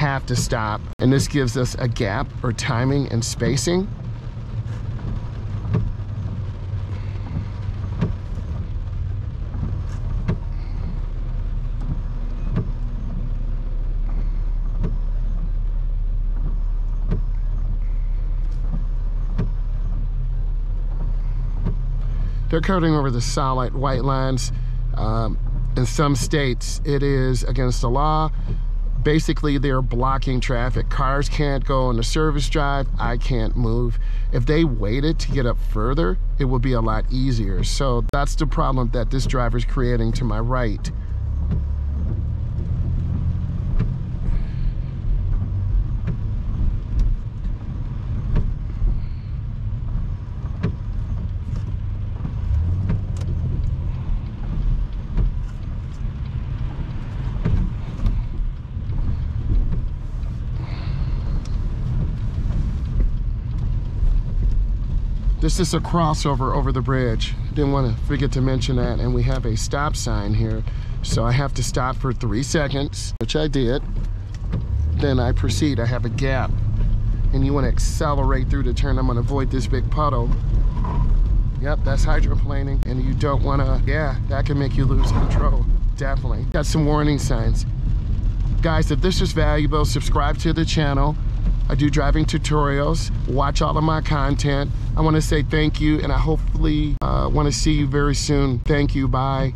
have to stop. And this gives us a gap or timing and spacing. They're cutting over the solid white lines. In some states, it is against the law. Basically, they're blocking traffic. Cars can't go on the service drive. I can't move. If they waited to get up further, it would be a lot easier. So that's the problem that this driver's creating to my right. This is a crossover over the bridge. Didn't want to forget to mention that. And we have a stop sign here. So I have to stop for 3 seconds, which I did. Then I proceed. I have a gap. And you want to accelerate through the turn. I'm going to avoid this big puddle. Yep, that's hydroplaning. And you don't want to, yeah, that can make you lose control. Definitely. Got some warning signs. Guys, if this is valuable, subscribe to the channel. I do driving tutorials. Watch all of my content. I want to say thank you, and I hopefully want to see you very soon. Thank you. Bye.